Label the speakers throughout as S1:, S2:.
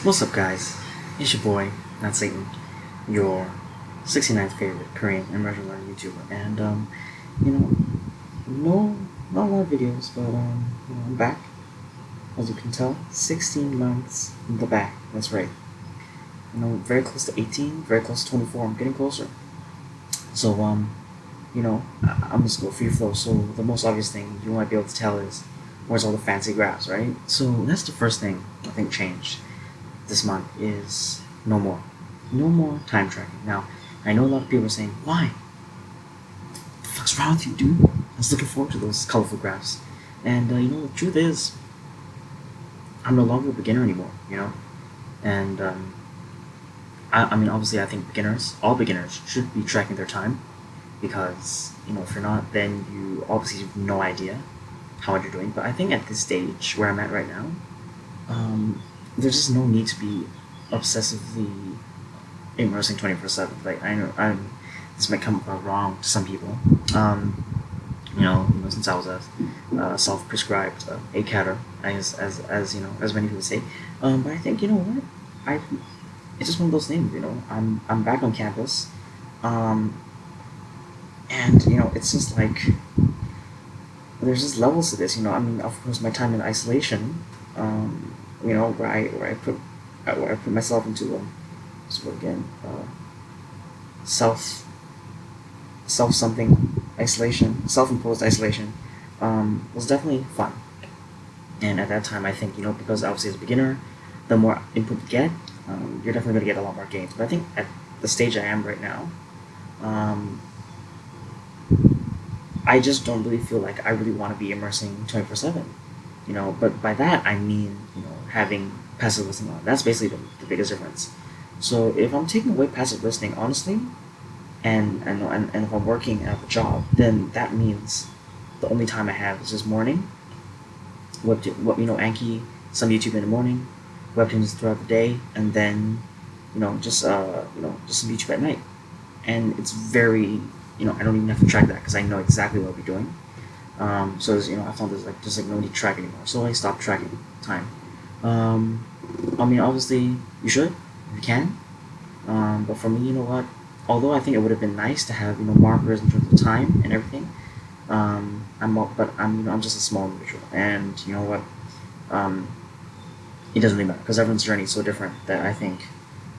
S1: What's up, guys? It's your boy, not Satan, your 69th favorite Korean Immersion learning YouTuber, and you know, no, not a lot of videos, but I'm back. As you can tell, 16 months in the back. That's right. Very close to 18, very close to 24. I'm getting closer. So I'm just go free flow. So the most obvious thing you might be able to tell is where's all the fancy graphs, right? So that's the first thing I think changed this month is no more time tracking. Now, I know a lot of people are saying, why? What the fuck's wrong with you, dude? I was looking forward to those colorful graphs. And, the truth is, I'm no longer a beginner anymore, And, I mean, obviously, I think all beginners should be tracking their time because, if you're not, then you obviously have no idea how much you're doing. But I think at this stage where I'm at right now, there's just no need to be obsessively immersing 24/7. Like I know, this might come out wrong to some people. Since I was a self-prescribed ACATer, as many people say. But I think what it's just one of those things. I'm back on campus, and it's just like there's just levels to this. I mean, of course, my time in isolation. Where I put myself into self something isolation, self-imposed isolation, was definitely fun. And at that time, I think because obviously as a beginner, the more input you get, you're definitely going to get a lot more gains. But I think at the stage I am right now, I just don't really feel like I really want to be immersing 24/7. But by that I mean having passive listening on. That's basically the biggest difference. So if I'm taking away passive listening, honestly, and if I'm working at a job, then that means the only time I have is just morning. Anki, some YouTube in the morning, webtoons throughout the day, and then just some YouTube at night. And it's very I don't even have to track that because I know exactly what I'll be doing. So I found there's just no need to track anymore. So I stopped tracking time. I mean, obviously you should if you can. But for me, although I think it would have been nice to have markers in terms of time and everything. I'm just a small individual, and it doesn't really matter because everyone's journey is so different that I think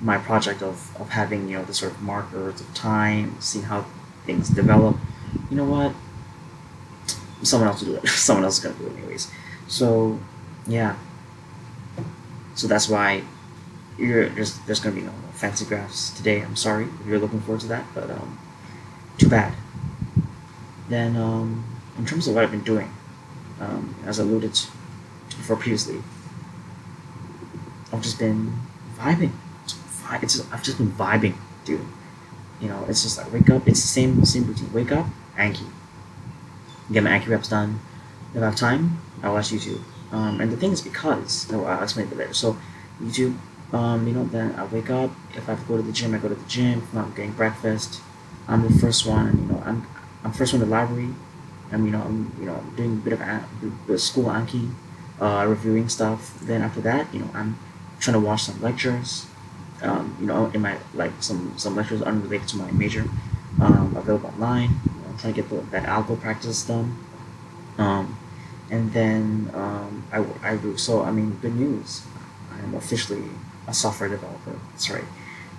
S1: my project of having the sort of markers of time, seeing how things develop, someone else will do it. Someone else is gonna do it anyways. So yeah. So that's why there's gonna be no fancy graphs today. I'm sorry if you're looking forward to that, but too bad. Then in terms of what I've been doing, as I alluded to before previously, I've just been vibing. I've just been vibing, dude. It's just like wake up. It's the same routine. Wake up, Anki. Get my Anki reps done. If I have time, I'll watch YouTube. And the thing is because I'll explain it later. So YouTube, then I wake up. If I have to go to the gym, I go to the gym. If not, I'm getting breakfast. I'm the first one. I'm first one in the library. I'm doing a bit of the school Anki, reviewing stuff. Then after that, I'm trying to watch some lectures. In my some lectures unrelated to my major, available online. I'm trying to get that algo practice done. And then good news. I am officially a software developer. That's right.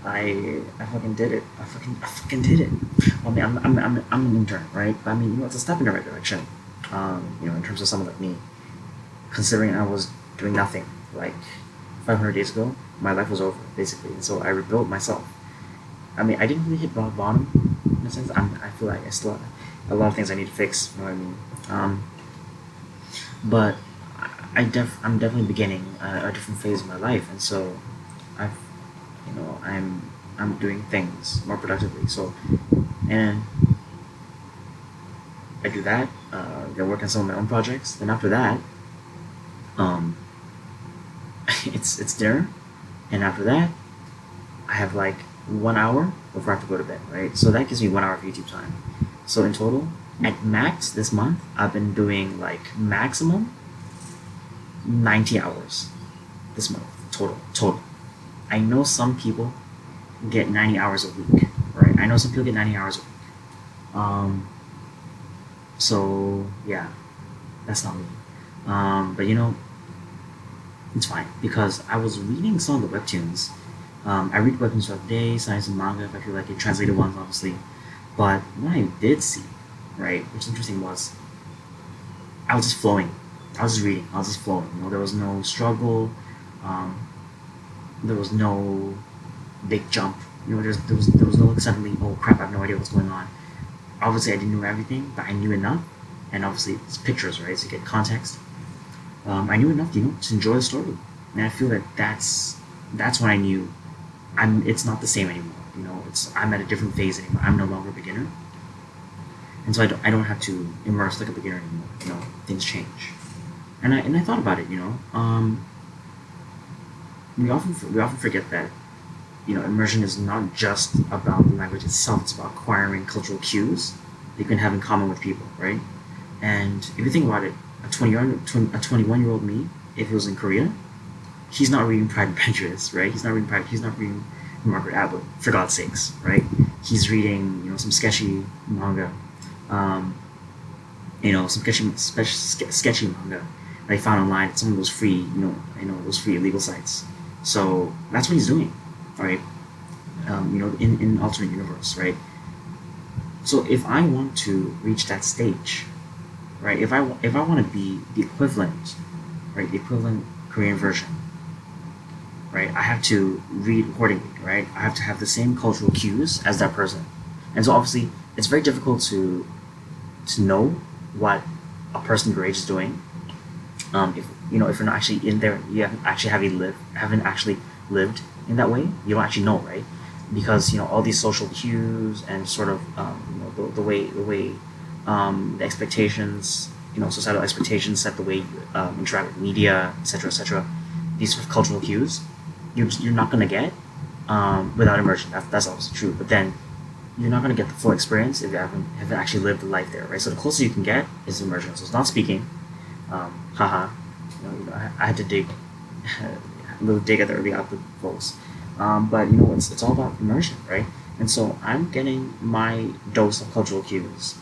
S1: I fucking did it. I fucking did it. Well, I mean, I'm an intern, right? But I mean, it's a step in the right direction. In terms of someone like me, considering I was doing nothing 500 days ago, my life was over basically. And so I rebuilt myself. I mean, I didn't really hit rock bottom in a sense. I feel like I still have a lot of things I need to fix. You know what I mean? But I'm definitely beginning a different phase of my life, and so I'm doing things more productively. So, and I do that. Then work on some of my own projects. Then after that, it's dinner, and after that, I have 1 hour before I have to go to bed. Right, so that gives me 1 hour of YouTube time. So in total, at max this month, I've been doing maximum 90 hours this month total. I know some people get 90 hours a week, right? I know some people get 90 hours a week. Um, so yeah, that's not me. But it's fine because I was reading some of the webtoons. I read webtoons throughout the day, science and manga if I feel like it, translated ones obviously. But what I did see, right, which is interesting, was I was just flowing. I was just reading. I was just flowing. There was no struggle. Um, there was no big jump. There was no like suddenly, oh crap, I have no idea what's going on. Obviously, I didn't know everything, but I knew enough. And obviously, it's pictures, right? So you get context. I knew enough, to enjoy the story. And I feel that that's when I knew it's not the same anymore. I'm at a different phase anymore. I'm no longer a beginner, and so I don't have to immerse like a beginner anymore. Things change, and I thought about it. We often forget that immersion is not just about the language itself. It's about acquiring cultural cues that you can have in common with people, right? And if you think about it, a 21-year-old me, if he was in Korea, he's not reading Pride and Prejudice, right? He's not reading Margaret Atwood, for God's sakes, right? He's reading, some sketchy manga, um, some sketchy manga that I found online at some of those free, those free illegal sites. So that's what he's doing, right? In alternate universe, right? So if I want to reach that stage, right? If I want to be the equivalent, right? The equivalent Korean version, right? I have to read accordingly, right? I have to have the same cultural cues as that person, and so obviously it's very difficult to know what a person your age is doing. If you're not actually in there, you haven't actually lived in that way. You don't actually know, right? Because all these social cues and sort of the expectations, societal expectations set the way you interact with media, etc., etc. These sort of cultural cues, you're not gonna get without immersion. That's obviously true, but then you're not gonna get the full experience if you haven't actually lived a life there, right? So the closer you can get is immersion. So it's not speaking. Haha. I had to dig a little dig at the early output, folks. But it's all about immersion, right? And so I'm getting my dose of cultural cues,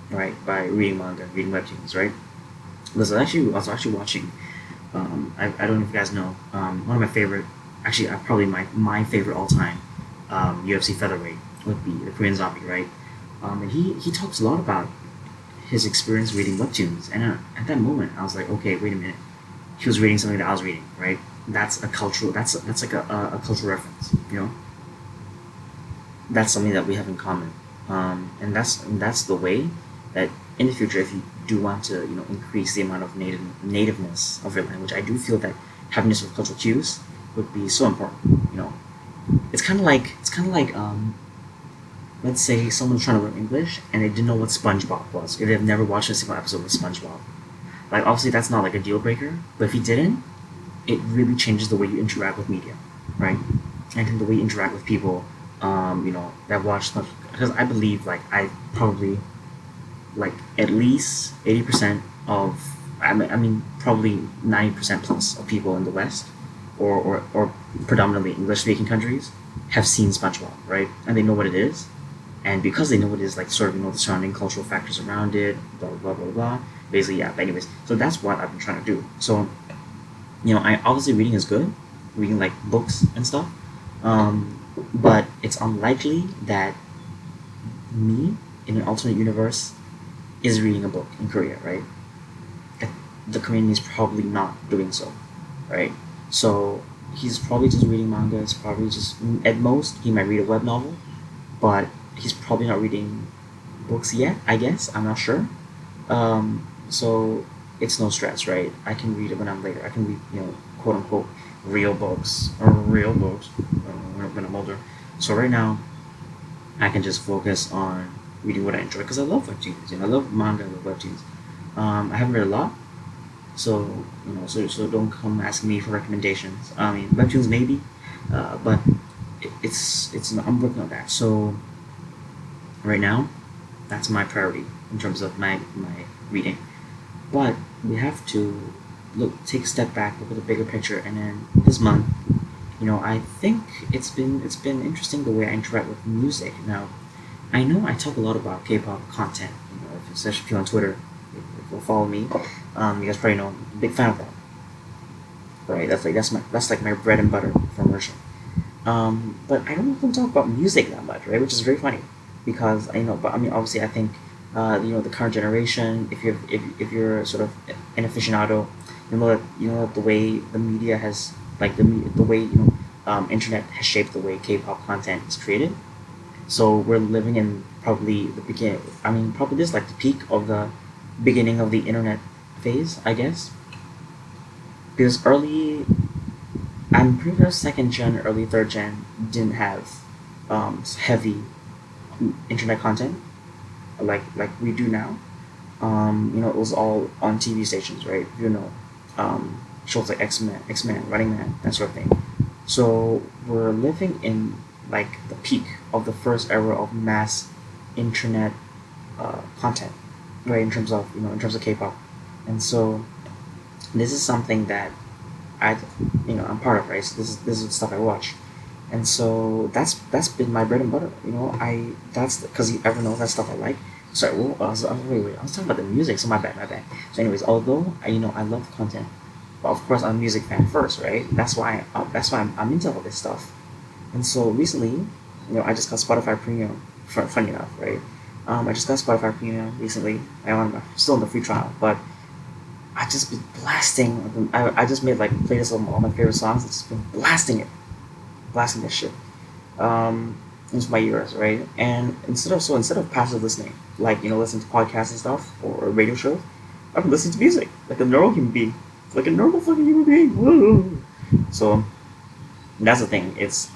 S1: right, by reading manga, reading webtoons, right? I was actually watching. I don't know if you guys know. One of my favorite, actually, probably my favorite all time, UFC featherweight would be the Korean Zombie, right? And he talks a lot about his experience reading webtoons, and at that moment, I was like, okay, wait a minute. He was reading something that I was reading, right? That's a cultural. That's like a cultural reference, That's something that we have in common, and that's the way that in the future, if you do want to, increase the amount of nativeness of your language, I do feel that having this sort of cultural cues would be so important. It's kind of like let's say someone's trying to learn English and they didn't know what SpongeBob was, if they've never watched a single episode of SpongeBob. Like obviously that's not like a deal breaker, but if you didn't, it really changes the way you interact with media, right? And the way you interact with people, that watch stuff. Because I believe like I probably like at least 80% of I mean probably 90% plus of people in the West or predominantly English speaking countries have seen SpongeBob, right? And they know what it is. And because they know what it is, like sort of the surrounding cultural factors around it, blah blah blah blah blah. Basically, yeah. But anyways, so that's what I've been trying to do. So, I obviously reading is good, reading like books and stuff. But it's unlikely that me in an alternate universe is reading a book in Korea, right? The Korean is probably not doing so, right? So he's probably just reading manga. It's probably just at most he might read a web novel, but he's probably not reading books yet. I guess I'm not sure. So it's no stress, right? I can read it when I'm later. I can read, quote unquote, real books when I'm older. So right now, I can just focus on reading what I enjoy because I love webtoons. I love manga. I love webtoons. I haven't read a lot, so so don't come asking me for recommendations. I mean, webtoons maybe, but it's I'm working on that. So right now, that's my priority in terms of my reading. But we have to take a step back, look at the bigger picture, and then this month I think it's been interesting the way I interact with music. Now, I know I talk a lot about K-pop content. Especially if you're on Twitter, if you follow me, you guys probably know I'm a big fan of that. Right? That's like my bread and butter for immersion. But I don't often talk about music that much, right? Which is very funny because but I mean, obviously, I think the current generation, if you're sort of an aficionado, you know that the way the media has the way internet has shaped the way K-pop content is created. So we're living in probably the beginning. I mean, probably this is like the peak of the beginning of the internet phase, I guess. Because I'm pretty sure second gen, early third gen didn't have heavy internet content like we do now. It was all on TV stations, right? Shows like X Men, Running Man, that sort of thing. So we're living in like the peak of the first era of mass internet content, right? In terms of K-pop, and so this is something that I'm part of, right? So this is the stuff I watch, and so that's been my bread and butter. I that's because you ever know that stuff I like. Sorry, wait, I was talking about the music, so my bad. So, anyways, although I love the content, but of course I'm a music fan first, right? That's why I'm into all this stuff, and so recently, I just got Spotify Premium. Funny enough, right? I just got Spotify Premium recently. I'm still in the free trial, but I just been blasting. I just made like playlists of all my favorite songs. I've just been blasting this shit into my ears, right? And instead of passive listening, like listening to podcasts and stuff or radio shows, I've been listening to music like a normal human being, like a normal fucking human being. Woo! So that's the thing. It's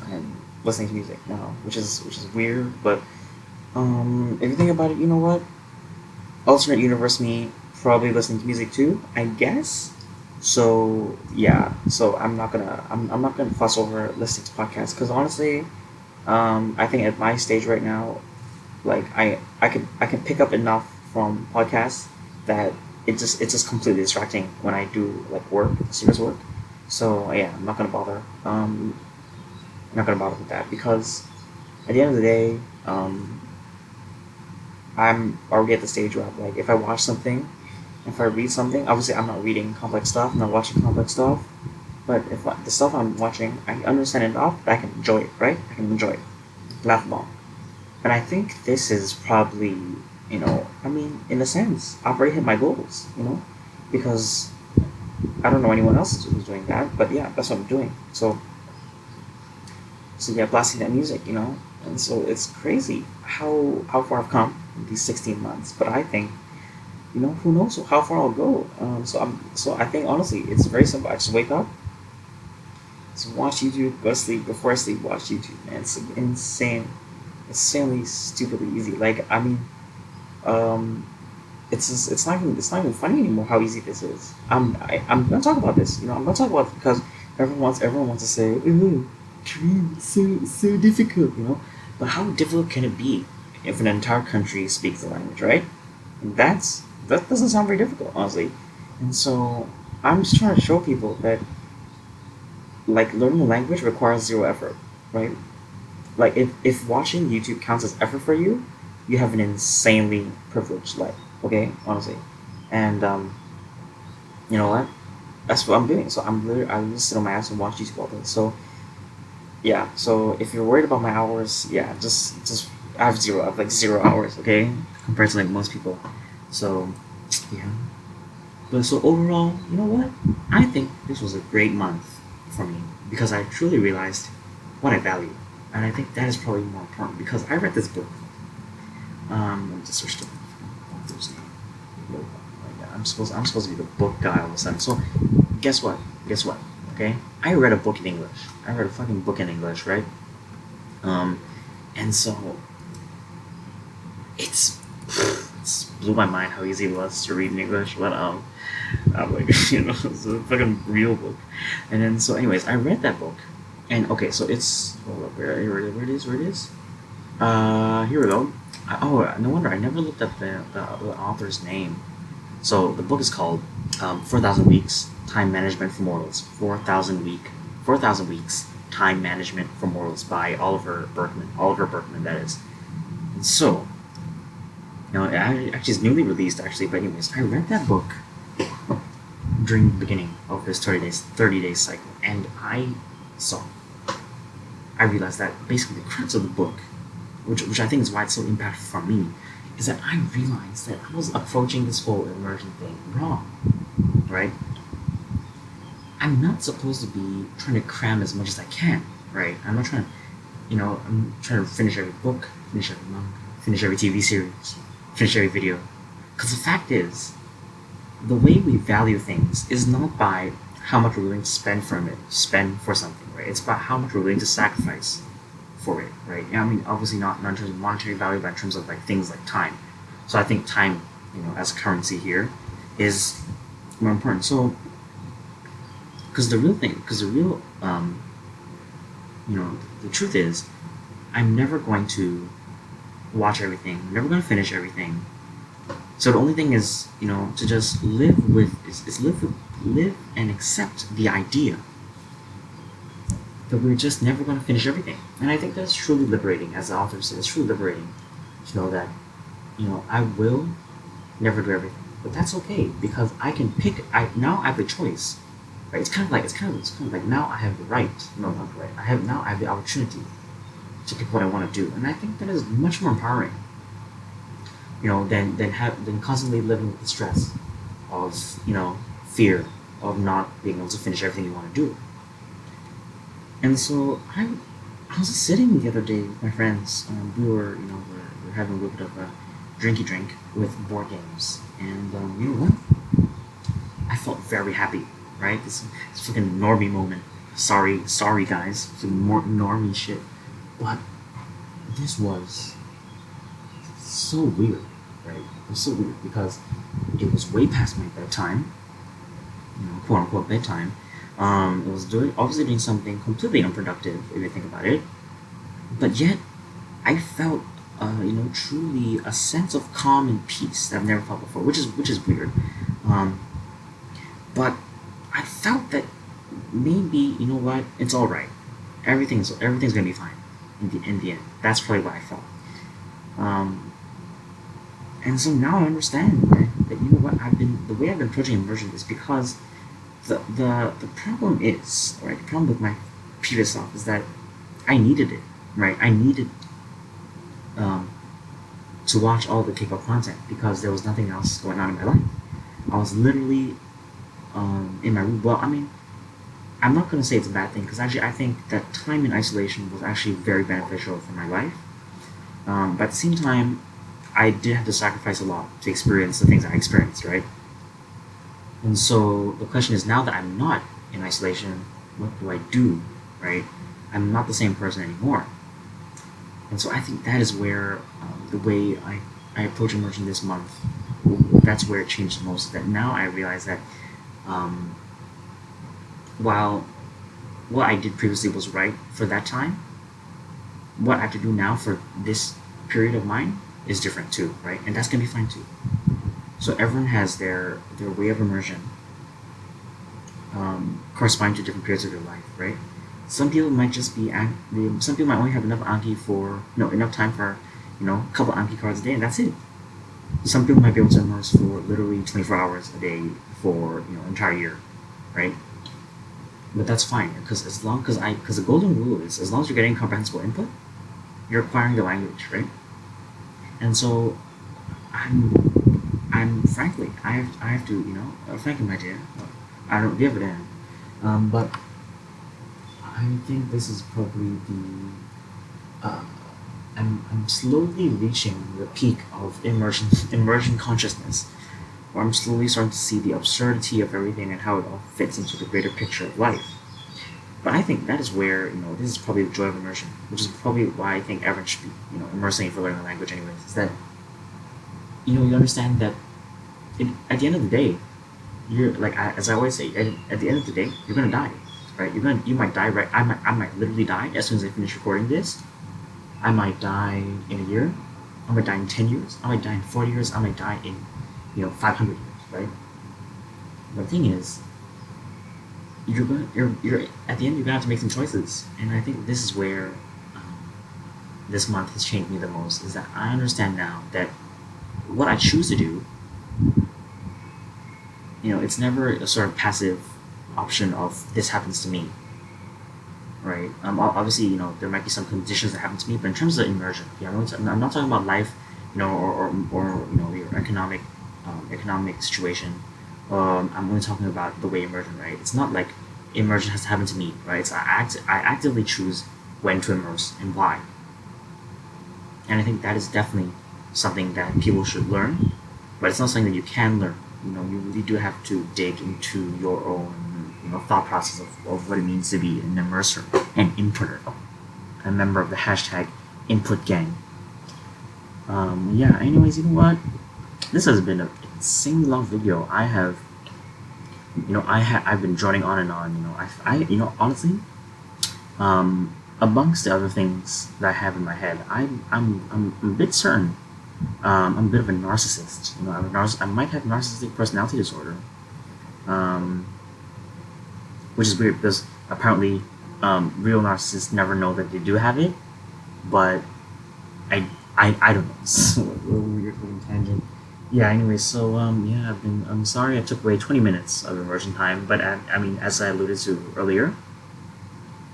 S1: listening to music now, which is weird, but if you think about it, you know what? Alternate universe me probably listening to music too, I guess. So yeah, so I'm not gonna fuss over listening to podcasts because honestly, I think at my stage right now, like I can pick up enough from podcasts that it's just completely distracting when I do like work, serious work. So yeah, I'm not gonna bother with that because at the end of the day, I'm already at the stage where like if I watch something, if I read something, obviously I'm not reading complex stuff, I'm not watching complex stuff. But if the stuff I'm watching, I understand enough that I can enjoy it, right? I can enjoy it, laugh along. And I think this is probably, I mean, in a sense, I've already hit my goals, because I don't know anyone else who's doing that, but yeah, that's what I'm doing. So yeah, blasting that music, and so it's crazy how far I've come in these 16 months. But I think, who knows how far I'll go. So I think honestly, it's very simple. I just wake up, just watch YouTube, go to sleep. Before I sleep, watch YouTube. Man, it's insane, insanely stupidly easy. Like I mean, um, it's not even funny anymore how easy this is. I'm gonna talk about this. I'm gonna talk about it because everyone wants to say, "Ooh, Korean is so difficult," But how difficult can it be if an entire country speaks the language, right? That doesn't sound very difficult, honestly. And so I'm just trying to show people that like learning a language requires zero effort, right? Like if watching YouTube counts as effort for you, you have an insanely privileged life. Okay, honestly, and you know what? That's what I'm doing. So I just sit on my ass and watch YouTube all day. So yeah. So if you're worried about my hours, yeah, just I have like 0 hours. Okay, compared to like most people. So yeah. But so overall, you know what? I think this was a great month for me because I truly realized what I value, and I think that is probably more important because I read this book. Let me just search the author's name. Like, I'm supposed to be the book guy all of a sudden. So guess what? Guess what? Okay, I read a book in English. I read a fucking book in English, right? Um, and so it's it's blew my mind how easy it was to read in English. But I'm like it's a fucking real book. And then so anyways, I read that book, and okay, so it's hold up, where it is. Here we go. Oh, no wonder I never looked up the author's name. So the book is called 4,000 Weeks Time Management for Mortals. 4,000 Weeks Time Management for Mortals by Oliver Berkman. Oliver Berkman, that is. And so, it actually is newly released, actually. But anyways, I read that book during the beginning of this 30 days cycle, and I realized that basically the crux of the book, which I think is why it's so impactful for me, is that I realized that I was approaching this whole immersion thing wrong, right? I'm not supposed to be trying to cram as much as I can, right? I'm not trying to, I'm trying to finish every book, finish every manga, finish every TV series, finish every video. Because the fact is, the way we value things is not by how much we're willing to spend for something, right? It's about how much we're willing to sacrifice for it, right? I mean, obviously not in terms of monetary value, but in terms of like things like time. So I think time, as currency here, is more important. So, because the truth is, I'm never going to watch everything. I'm never going to finish everything. So the only thing is, to just live and accept the idea that we're just never going to finish everything. And I think that's truly liberating, as the author says. It's truly liberating to know that, I will never do everything, but that's okay because I can pick. Now I have a choice, right? It's kind of like now I have the right. No, not the right. I have the opportunity to pick what I want to do, and I think that is much more empowering. Than constantly living with the stress of fear of not being able to finish everything you want to do. And so I was just sitting the other day with my friends. We were having a little bit of a drinky drink with board games, and you know what? I felt very happy, right? This freaking normie moment. Sorry guys, some more normie shit, but this was so weird, right? It was so weird because it was way past my bedtime, quote unquote bedtime. It was obviously doing something completely unproductive if you think about it, but yet I felt, truly a sense of calm and peace that I've never felt before, which is weird. But I felt that maybe it's all right. Everything's gonna be fine in the end. That's probably what I felt. And so now I understand that the way I've been approaching immersion is because the problem is, right, the problem with my previous self is that I needed it, right? I needed to watch all the K-pop content because there was nothing else going on in my life. I was literally in my room. Well, I mean, I'm not going to say it's a bad thing because actually I think that time in isolation was actually very beneficial for my life. But at the same time, I did have to sacrifice a lot to experience the things I experienced, right? And so the question is, now that I'm not in isolation, what do I do, right? I'm not the same person anymore. And so I think that is where the way I approach immersion this month, that's where it changed the most. That now I realize that while what I did previously was right for that time, what I have to do now for this period of mine is different too, right? And that's gonna be fine too. So everyone has their way of immersion corresponding to different periods of their life, right? Some people might just be some people might only have enough Anki enough time for a couple Anki cards a day, and that's it. Some people might be able to immerse for literally 24 hours a day for entire year, right? But that's fine because because the golden rule is, as long as you're getting comprehensible input, you're acquiring the language, right? And so I'm frankly I have to frankly, my dear, I don't give it in, but I think this is probably I'm slowly reaching the peak of immersion consciousness, where I'm slowly starting to see the absurdity of everything and how it all fits into the greater picture of life. But I think that is where this is probably the joy of immersion, which is probably why I think everyone should be immersing for learning a language anyways. Is that you understand that at the end of the day, you're like as I always say, at the end of the day, you're gonna die, right? You might die, right? I might literally die as soon as I finish recording this. I might die in a year. I might die in 10 years. I might die in 40 years. I might die in 500 years, right? But the thing is, you're at the end you're gonna have to make some choices, and I think this is where um, this month has changed me the most. Is that I understand now that what I choose to do, it's never a sort of passive option of this happens to me, right? Obviously, there might be some conditions that happen to me, but in terms of immersion, okay, I'm not talking about life, or your economic situation. I'm only talking about the way immersion, right? It's not like immersion has to happen to me, right? I actively choose when to immerse and why, and I think that is definitely something that people should learn, but it's not something that you can learn. You really do have to dig into your own, thought process of what it means to be an immerser, an inputter, a member of the hashtag input gang. Yeah. Anyways, you know what? This has been an insanely long video. I've been droning on and on. Honestly, amongst the other things that I have in my head, I'm a bit certain. I'm a bit of a narcissist. I might have narcissistic personality disorder, um, which is weird because apparently, real narcissists never know that they do have it. But I don't know. So, a weird little tangent. Yeah. Anyway, so yeah, I'm sorry I took away 20 minutes of immersion time, but I mean, as I alluded to earlier,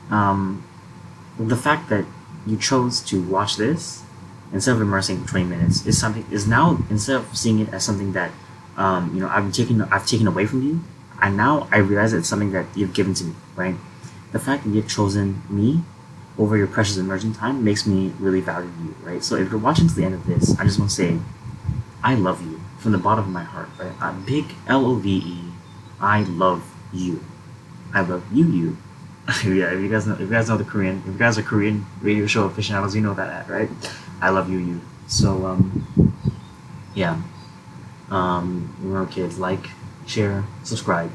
S1: um, the fact that you chose to watch this instead of immersing for 20 minutes is now, instead of seeing it as something that I've taken away from you, and now I realize it's something that you've given to me, right? The fact that you've chosen me over your precious immersion time makes me really value you, right? So if you're watching to the end of this, I just want to say I love you from the bottom of my heart, right? A big LOVE. I love you. I love you. Yeah, if you guys know the Korean, if you guys are Korean radio show aficionados, you know that, right? I love you. So yeah. Remember, kids, like, share, subscribe,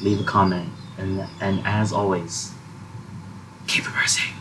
S1: leave a comment, and as always, keep immersing.